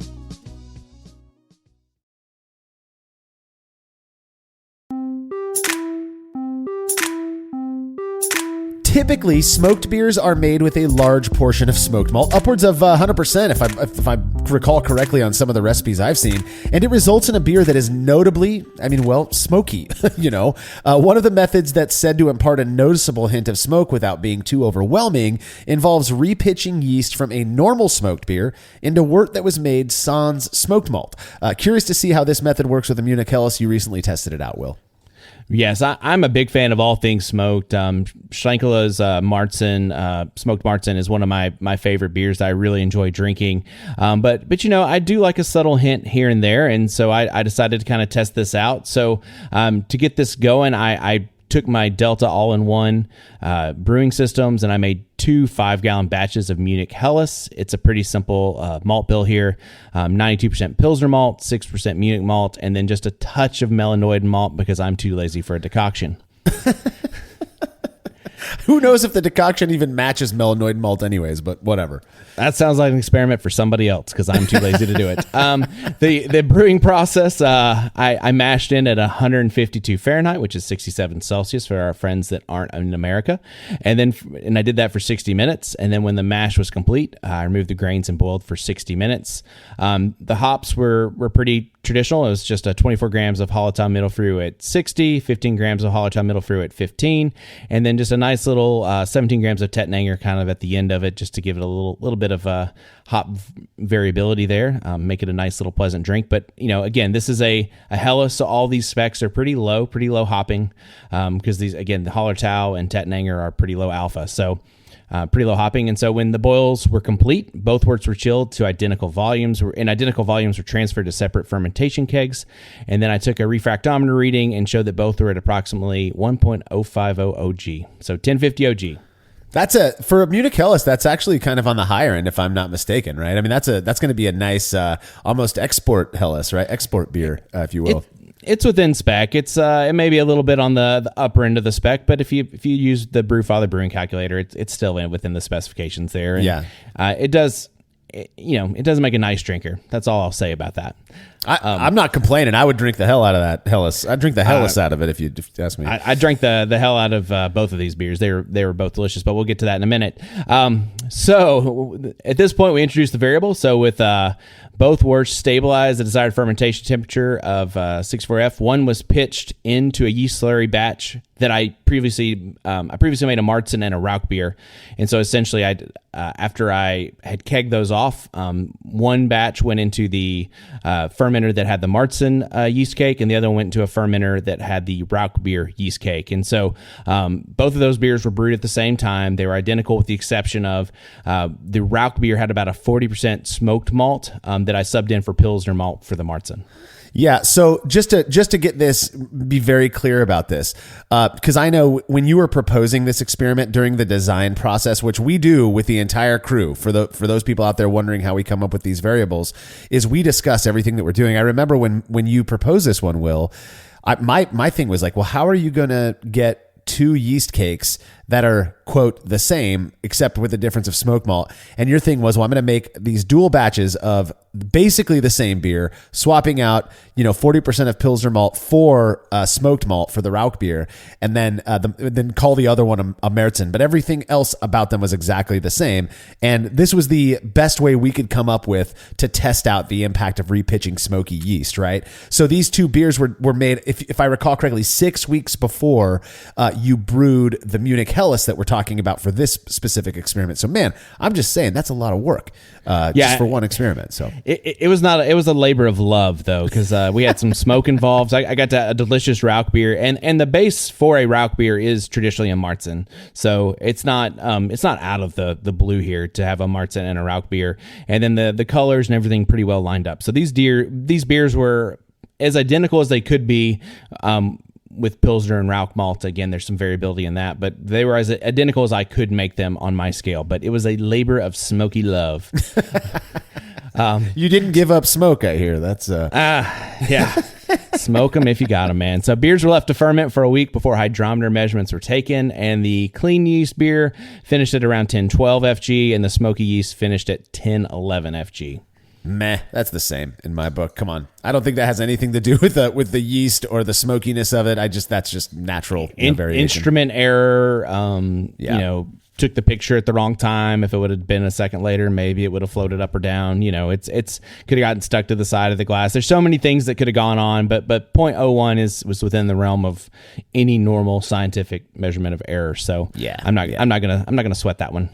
Typically, smoked beers are made with a large portion of smoked malt, upwards of 100% if I recall correctly on some of the recipes I've seen, and it results in a beer that is notably, smoky. One of the methods that's said to impart a noticeable hint of smoke without being too overwhelming involves repitching yeast from a normal smoked beer into wort that was made sans smoked malt. Curious to see how this method works with the Munich Helles. You recently tested it out, Will. Yes, I'm a big fan of all things smoked. Schlenkela's Märzen, smoked Märzen is one of my favorite beers that I really enjoy drinking. But I do like a subtle hint here and there, and so I decided to kind of test this out. So to get this going, I took my Delta all-in-one brewing systems, and I made 2 5-gallon batches of Munich Helles. It's a pretty simple malt bill here. 92% Pilsner malt, 6% Munich malt, and then just a touch of melanoid malt because I'm too lazy for a decoction. Who knows if the decoction even matches melanoid malt anyways, but whatever. That sounds like an experiment for somebody else because I'm too lazy to do it. The brewing process, I mashed in at 152 Fahrenheit, which is 67 Celsius for our friends that aren't in America. And I did that for 60 minutes. And then when the mash was complete, I removed the grains and boiled for 60 minutes. The hops were pretty traditional. It was just 24 grams of Hallertau Mittelfrüh at 60, 15 grams of Hallertau Mittelfrüh at 15, and then just a nice little 17 grams of Tettnanger kind of at the end of it, just to give it a little bit of hop variability there, make it a nice little pleasant drink. But again, this is a Helles, so all these specs are pretty low hopping, because these, again, the Hallertau and Tettnanger are pretty low alpha, so pretty low hopping. And so when the boils were complete, both worts were chilled to identical volumes, and identical volumes were transferred to separate fermentation kegs. And then I took a refractometer reading and showed that both were at approximately 1.050 OG, so 1050 OG. That's for a Munich Helles, that's actually kind of on the higher end, if I'm not mistaken, right? I mean, that's going to be a nice, almost export Helles, right? Export beer, if you will. It's within spec. It may be a little bit on the upper end of the spec, but if you use the Brewfather brewing calculator, it's still within the specifications there. And, it does make a nice drinker. That's all I'll say about that. I'm not complaining. I would drink the hell out of that Helles. I'd drink the Helles out of it if you ask me. I drank the hell out of both of these beers. They were both delicious, but we'll get to that in a minute. So at this point, we introduced the variable. So with both worts stabilized the desired fermentation temperature of 64F, one was pitched into a yeast slurry batch that I previously made a Märzen and a Rauch beer. And so essentially, after I had kegged those off, one batch went into the fermenter that had the Märzen yeast cake, and the other one went into a fermenter that had the Rauch beer yeast cake. And so both of those beers were brewed at the same time. They were identical with the exception of the Rauch beer had about a 40% smoked malt that I subbed in for Pilsner malt for the Märzen. Yeah, so just to get this, be very clear about this, because I know when you were proposing this experiment during the design process, which we do with the entire crew, for those people out there wondering how we come up with these variables, is we discuss everything that we're doing. I remember when you proposed this one, Will, my thing was like, well, how are you going to get 2 yeast cakes that are, quote, the same, except with the difference of smoke malt? And your thing was, well, I'm going to make these dual batches of basically the same beer, swapping out, 40% of Pilsner malt for smoked malt for the Rauch beer, and then call the other one a Märzen. But everything else about them was exactly the same. And this was the best way we could come up with to test out the impact of repitching smoky yeast, right? So these 2 beers were made, if I recall correctly, 6 weeks before you brewed the Munich Helles that we're talking about for this specific experiment. So, man, I'm just saying that's a lot of work just for one experiment. So it was not. It was a labor of love, though, because we had some smoke involved. I got a delicious Rauch beer, and the base for a Rauch beer is traditionally a Märzen. So it's not out of the blue here to have a Märzen and a Rauch beer, and then the colors and everything pretty well lined up. So these beers were as identical as they could be. With Pilsner and Rauch malt, again, there's some variability in that, but they were as identical as I could make them on my scale. But it was a labor of smoky love. You didn't give up smoke, I hear. That's yeah. Smoke them if you got them, man. So beers were left to ferment for a week before hydrometer measurements were taken, and the clean yeast beer finished at around 1012 FG, and the smoky yeast finished at 1011 FG. Meh, that's the same in my book. Come on, I don't think that has anything to do with the yeast or the smokiness of it. That's just natural variation. Instrument error. Took the picture at the wrong time. If it would have been a second later, maybe it would have floated up or down. It's could have gotten stuck to the side of the glass. There's so many things that could have gone on, but 0.01 was within the realm of any normal scientific measurement of error. So yeah, I'm not gonna sweat that one.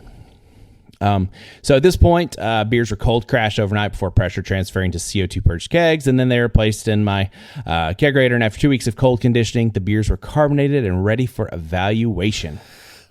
So at this point, beers were cold crashed overnight before pressure transferring to CO2 purged kegs, and then they were placed in my kegerator. And after 2 weeks of cold conditioning, the beers were carbonated and ready for evaluation.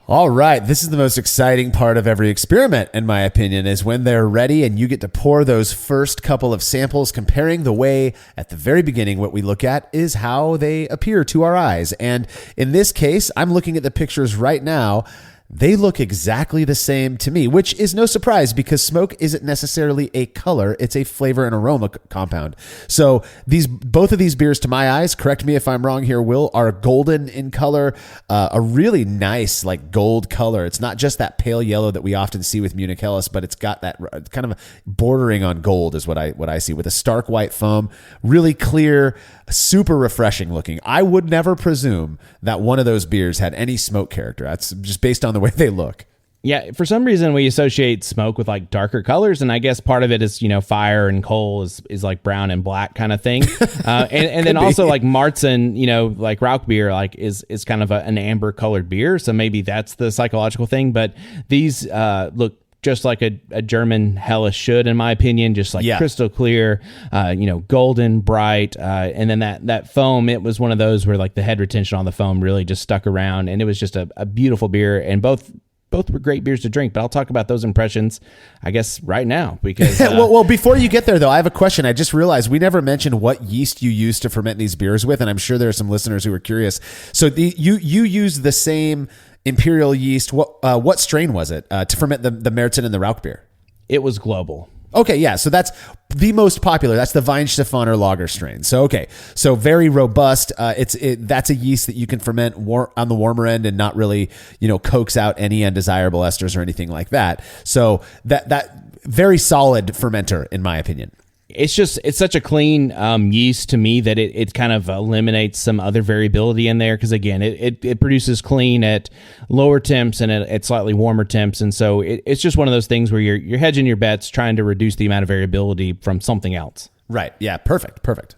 All right. This is the most exciting part of every experiment, in my opinion, is when they're ready and you get to pour those first couple of samples, comparing the way at the very beginning. What we look at is how they appear to our eyes. And in this case, I'm looking at the pictures right now. They look exactly the same to me, which is no surprise because smoke isn't necessarily a color. It's a flavor and aroma compound. So both of these beers, to my eyes, correct me if I'm wrong here, Will, are golden in color, a really nice like gold color. It's not just that pale yellow that we often see with Munich Helles, but it's got that kind of bordering on gold is what I see, with a stark white foam, really clear, super refreshing looking. I would never presume that one of those beers had any smoke character. That's just based on the way they look. Yeah, for some reason we associate smoke with like darker colors, and I guess part of it is, fire and coal is like brown and black kind of thing. And then also like Märzen, like Rauch beer, like is kind of an amber colored beer. So maybe that's the psychological thing. But these look just like a German Helles should, in my opinion, just like crystal clear, golden, bright. And then that foam, it was one of those where like the head retention on the foam really just stuck around, and it was just a beautiful beer, and both were great beers to drink. But I'll talk about those impressions, I guess, right now, because well, before you get there though, I have a question. I just realized we never mentioned what yeast you use to ferment these beers with, and I'm sure there are some listeners who are curious. So you use the same imperial yeast. What strain was it to ferment the Märzen and the Rauch beer? It was global. Okay, yeah. So that's the most popular. That's the Weihenstephaner lager strain. So okay, so very robust. That's a yeast that you can ferment on the warmer end and not really coax out any undesirable esters or anything like that. So that very solid fermenter, in my opinion. It's such a clean yeast to me that it kind of eliminates some other variability in there, because again it produces clean at lower temps and at slightly warmer temps, and so it's just one of those things where you're hedging your bets, trying to reduce the amount of variability from something else. Right. Yeah. Perfect.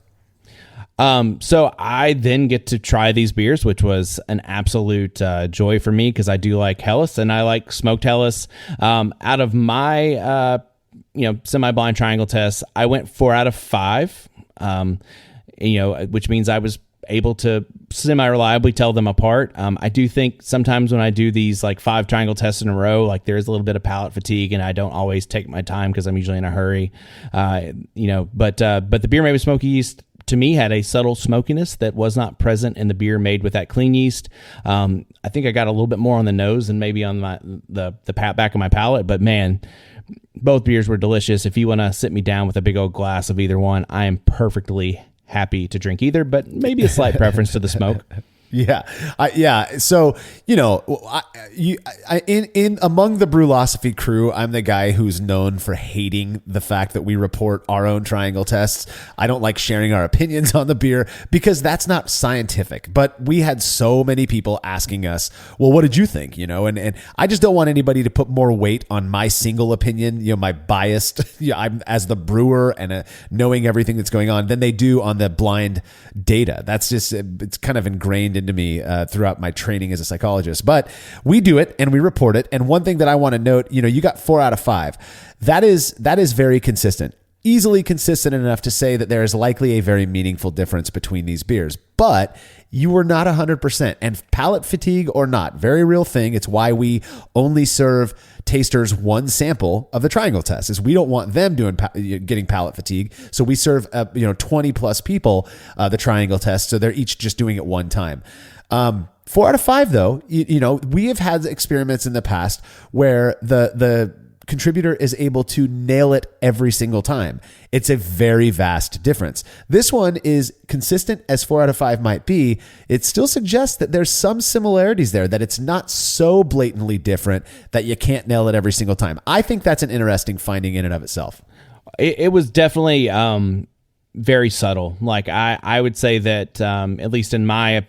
So I then get to try these beers, which was an absolute joy for me, because I do like Helles and I like smoked Helles. Out of my semi-blind triangle tests, I went 4 out of 5, which means I was able to semi-reliably tell them apart. I do think sometimes when I do these like 5 triangle tests in a row, like there's a little bit of palate fatigue, and I don't always take my time because I'm usually in a hurry. But the beer made with smoky yeast, to me, had a subtle smokiness that was not present in the beer made with that clean yeast. I think I got a little bit more on the nose and maybe on the back of my palate, but man, both beers were delicious. If you want to sit me down with a big old glass of either one, I am perfectly happy to drink either, but maybe a slight preference to the smoke. Yeah. So, in among the Brewlosophy crew, I'm the guy who's known for hating the fact that we report our own triangle tests. I don't like sharing our opinions on the beer because that's not scientific. But we had so many people asking us, well, what did you think? And I just don't want anybody to put more weight on my single opinion, my biased, I'm as the brewer and knowing everything that's going on, than they do on the blind data. That's just, it's kind of ingrained into me throughout my training as a psychologist. But we do it and we report it. And one thing that I want to note, you got 4 out of 5. That is very consistent. Easily consistent enough to say that there is likely a very meaningful difference between these beers. But you were not 100%. And palate fatigue or not, very real thing. It's why we only serve tasters one sample of the triangle test, is we don't want them getting palate fatigue. So we serve 20 plus people the triangle test, so they're each just doing it one time. 4 out of 5 though, we have had experiments in the past where the contributor is able to nail it every single time. It's a very vast difference. This one is consistent as 4 out of 5 might be. It still suggests that there's some similarities there, that it's not so blatantly different that you can't nail it every single time. I think that's an interesting finding in and of itself. It was definitely very subtle. Like I would say that at least in my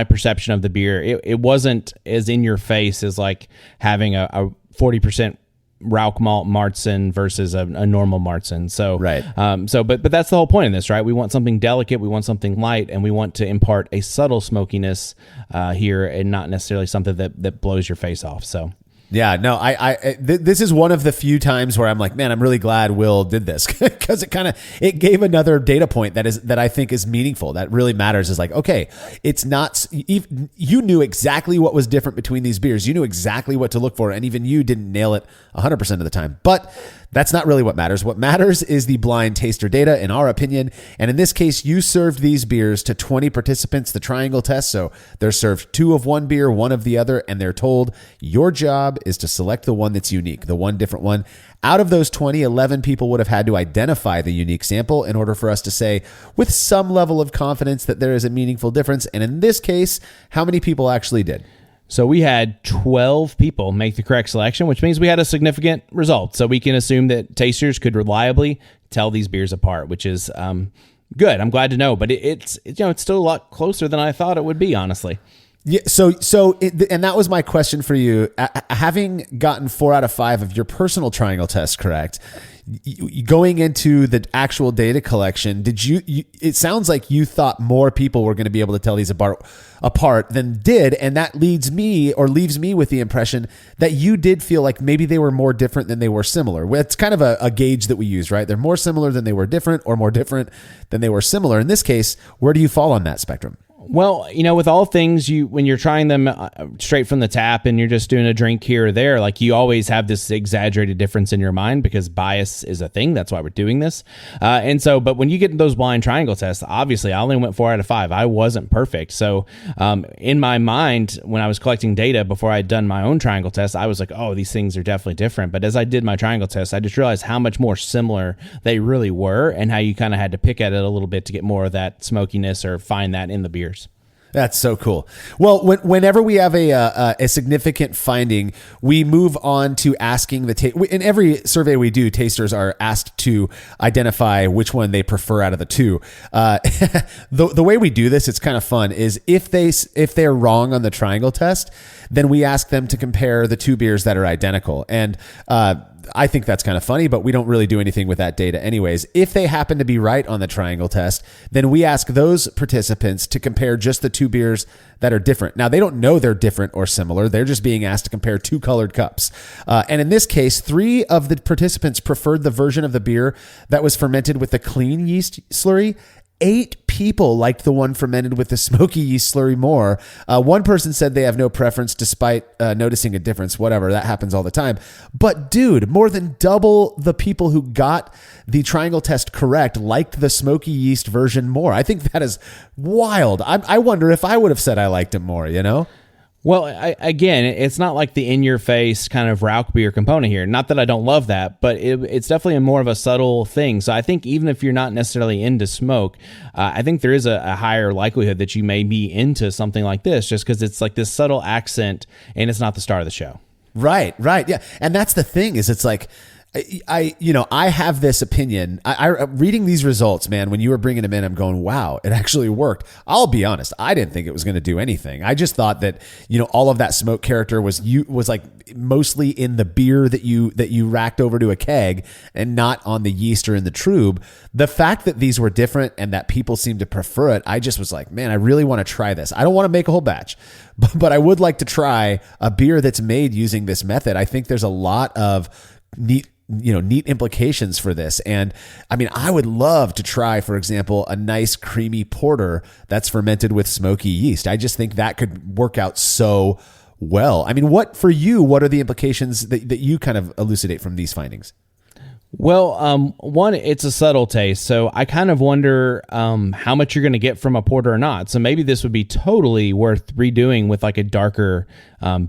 perception of the beer, it wasn't as in your face as like having a 40% Rauch malt Märzen versus a normal Märzen. So, right. But that's the whole point in this, right? We want something delicate, we want something light, and we want to impart a subtle smokiness here, and not necessarily something that blows your face off. So, Yeah, no, this is one of the few times where I'm like, man, I'm really glad Will did this because it gave another data point that I think is meaningful, that really matters. Is like, okay, it's not, you knew exactly what was different between these beers. You knew exactly what to look for. And even you didn't nail it 100% of the time, but that's not really what matters. What matters is the blind taster data, in our opinion. And in this case, you served these beers to 20 participants, the triangle test. So they're served 2 of one beer, 1 of the other, and they're told your job is to select the one that's unique, the one different one. Out of those 20, 11 people would have had to identify the unique sample in order for us to say with some level of confidence that there is a meaningful difference. And in this case, how many people actually did? So we had 12 people make the correct selection, which means we had a significant result. So we can assume that tasters could reliably tell these beers apart, which is good. I'm glad to know, but it's still a lot closer than I thought it would be, honestly. Yeah. And that was my question for you. Having gotten 4 out of 5 of your personal triangle test correct, going into the actual data collection, it sounds like you thought more people were going to be able to tell these apart than did. And that leaves me with the impression that you did feel like maybe they were more different than they were similar. It's kind of a gauge that we use, right? They're more similar than they were different, or more different than they were similar. In this case, where do you fall on that spectrum? Well, with all things, when you're trying them straight from the tap and you're just doing a drink here or there, like you always have this exaggerated difference in your mind because bias is a thing. That's why we're doing this. But when you get those blind triangle tests, obviously I only went 4 out of 5. I wasn't perfect. So in my mind, when I was collecting data before I'd done my own triangle test, I was like, oh, these things are definitely different. But as I did my triangle test, I just realized how much more similar they really were and how you kind of had to pick at it a little bit to get more of that smokiness or find that in the beers. That's so cool. Well, whenever we have a significant finding, we move on to asking in every survey we do, tasters are asked to identify which one they prefer out of the 2. The way we do this, it's kind of fun, is if they're wrong on the triangle test, then we ask them to compare the 2 beers that are identical. And I think that's kind of funny, but we don't really do anything with that data anyways. If they happen to be right on the triangle test, then we ask those participants to compare just the 2 beers that are different. Now, they don't know they're different or similar. They're just being asked to compare 2 colored cups. And in this case, 3 of the participants preferred the version of the beer that was fermented with the clean yeast slurry. 8 people liked the one fermented with the smoky yeast slurry more. One person said they have no preference despite noticing a difference. Whatever, that happens all the time. But dude, more than double the people who got the triangle test correct liked the smoky yeast version more. I think that is wild. I wonder if I would have said I liked it more, Well, again, it's not like the in-your-face kind of Rauch beer component here. Not that I don't love that, but it's definitely more of a subtle thing. So I think even if you're not necessarily into smoke, I think there is a higher likelihood that you may be into something like this just because it's like this subtle accent and it's not the star of the show. Right. Yeah. And that's the thing is it's like, I have this opinion. I reading these results, man, when you were bringing them in, I'm going, wow, it actually worked. I'll be honest. I didn't think it was going to do anything. I just thought that, all of that smoke character was like mostly in the beer that you racked over to a keg and not on the yeast or in the trub. The fact that these were different and that people seemed to prefer it, I just was like, man, I really want to try this. I don't want to make a whole batch, but I would like to try a beer that's made using this method. I think there's a lot of neat implications for this. And I mean, I would love to try, for example, a nice creamy porter that's fermented with smoky yeast. I just think that could work out so well. I mean, what are the implications that you kind of elucidate from these findings? Well, one, it's a subtle taste. So I kind of wonder how much you're going to get from a porter or not. So maybe this would be totally worth redoing with like a darker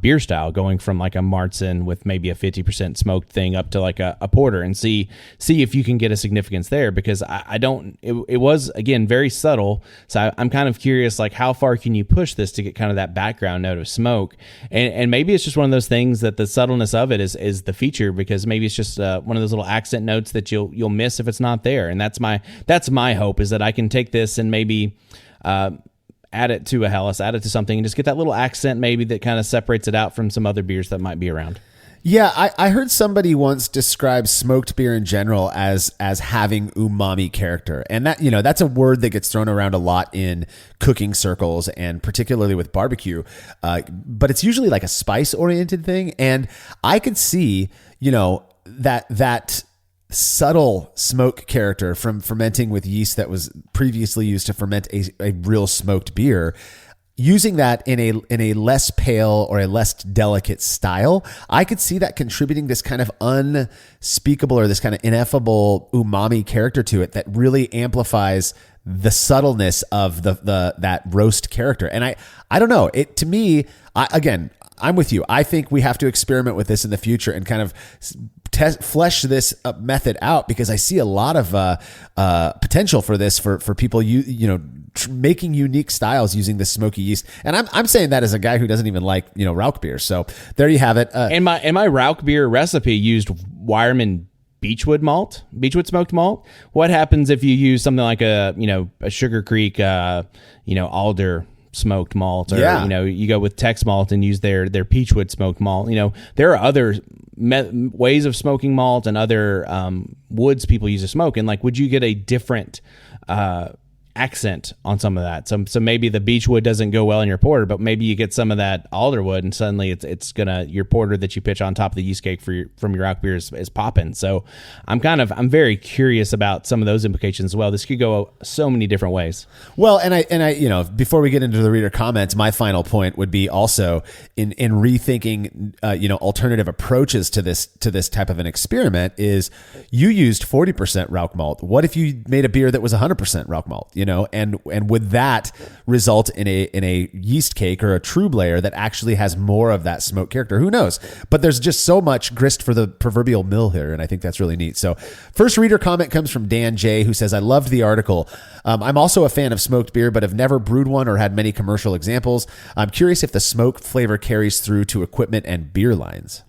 beer style, going from like a Marzen with maybe a 50% smoked thing up to like a porter and see if you can get a significance there, because it was, again, very subtle. So I'm kind of curious, like how far can you push this to get kind of that background note of smoke? And maybe it's just one of those things that the subtleness of it is the feature, because maybe it's just one of those little accent notes that you'll miss if it's not there. And that's my hope, is that I can take this and maybe add it to a Helles, add it to something, and just get that little accent maybe that kind of separates it out from some other beers that might be around. Yeah, I heard somebody once describe smoked beer in general as having umami character. And that, that's a word that gets thrown around a lot in cooking circles and particularly with barbecue. But it's usually like a spice oriented thing. And I could see, that subtle smoke character from fermenting with yeast that was previously used to ferment a real smoked beer. Using that in a less pale or a less delicate style, I could see that contributing this kind of unspeakable or this kind of ineffable umami character to it that really amplifies the subtleness of that roast character. And I don't know, it to me, I'm with you. I think we have to experiment with this in the future and kind of flesh this method out, because I see a lot of potential for this for people making unique styles using the smoky yeast. And I'm saying that as a guy who doesn't even like Rauch beer. So there you have it. And my Rauch beer recipe used Wireman Beechwood smoked malt. What happens if you use something like a Sugar Creek alder smoked malt, or you go with Tex Malt and use their Peachwood smoked malt? There are other ways of smoking malt and other woods people use to smoke, and would you get a different accent on some of that? So maybe the beechwood doesn't go well in your porter, but maybe you get some of that alderwood, and suddenly it's gonna, your porter that you pitch on top of the yeast cake from your Rauch beer is popping. So I'm very curious about some of those implications as well. This could go so many different ways. Well, and I before we get into the reader comments, my final point would be also in rethinking alternative approaches to this type of an experiment is you used 40% Rauch malt. What if you made a beer that was 100% Rauch malt? And would that result in a yeast cake or a true layer that actually has more of that smoke character? Who knows? But there's just so much grist for the proverbial mill here, and I think that's really neat. So first reader comment comes from Dan J, who says, I loved the article. I'm also a fan of smoked beer, but have never brewed one or had many commercial examples. I'm curious if the smoke flavor carries through to equipment and beer lines.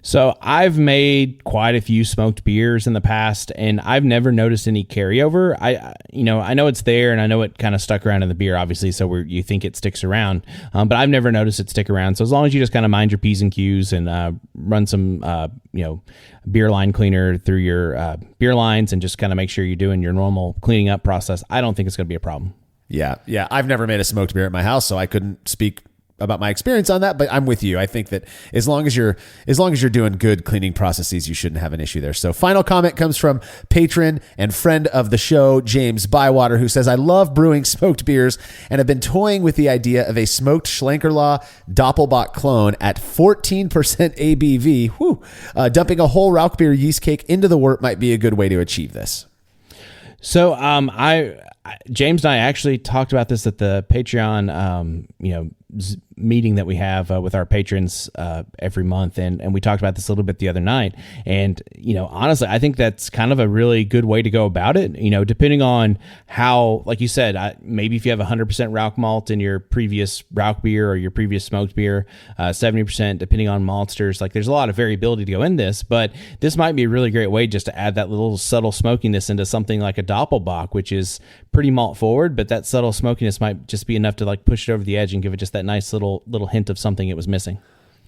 So I've made quite a few smoked beers in the past, and I've never noticed any carryover. I know it's there, and I know it kind of stuck around in the beer, obviously, so you think it sticks around, but I've never noticed it stick around. So as long as you just kind of mind your P's and Q's and run some beer line cleaner through your beer lines and just kind of make sure you're doing your normal cleaning up process, I don't think it's going to be a problem. Yeah. I've never made a smoked beer at my house, so I couldn't speak about my experience on that, but I'm with you. I think that as long as you're doing good cleaning processes, you shouldn't have an issue there. So final comment comes from patron and friend of the show, James Bywater, who says, I love brewing smoked beers and have been toying with the idea of a smoked Schlenkerla Doppelbock clone at 14% ABV. Dumping a whole Rauch beer yeast cake into the wort might be a good way to achieve this. So James and I actually talked about this at the Patreon, meeting that we have with our patrons every month, and we talked about this a little bit the other night. And honestly, I think that's kind of a really good way to go about it. Depending on how, like you said, maybe if you have 100% Rauch malt in your previous Rauch beer or your previous smoked beer, 70%, depending on maltsters. There's a lot of variability to go in this, but this might be a really great way just to add that little subtle smokiness into something like a Doppelbock, which is pretty malt forward, but that subtle smokiness might just be enough to push it over the edge and give it just that nice little hint of something it was missing.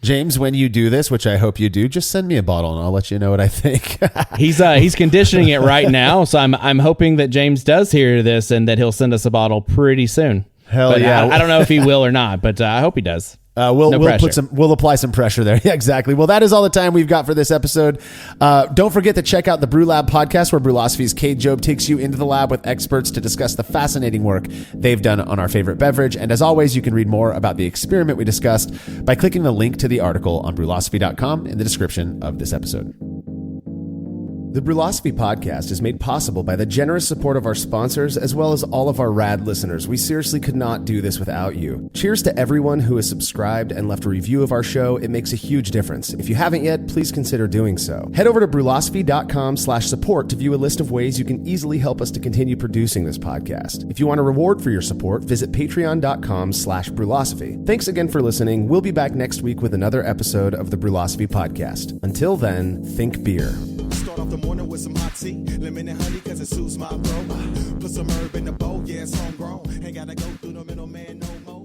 James, when you do this, which I hope you do, just send me a bottle and I'll let you know what I think. He's conditioning it right now, so I'm hoping that James does hear this and that he'll send us a bottle pretty soon. Hell yeah! I don't know if he will or not, but I hope he does. We'll apply some pressure there. Yeah, exactly. Well, that is all the time we've got for this episode. Don't forget to check out the Brew Lab podcast, where Brewlosophy's Kate Job takes you into the lab with experts to discuss the fascinating work they've done on our favorite beverage. And as always, you can read more about the experiment we discussed by clicking the link to the article on brewlosophy.com in the description of this episode. The Brewlosophy podcast is made possible by the generous support of our sponsors, as well as all of our rad listeners. We seriously could not do this without you. Cheers to everyone who has subscribed and left a review of our show. It makes a huge difference. If you haven't yet, please consider doing so. Head over to brewlosophy.com/support to view a list of ways you can easily help us to continue producing this podcast. If you want a reward for your support, visit patreon.com/brewlosophy. Thanks again for listening. We'll be back next week with another episode of the Brewlosophy podcast. Until then, think beer. Start off the morning with some hot tea, lemon and honey, cause it suits my throat. Put some herb in the bowl, yeah, it's homegrown. Ain't gotta go through the middleman no more.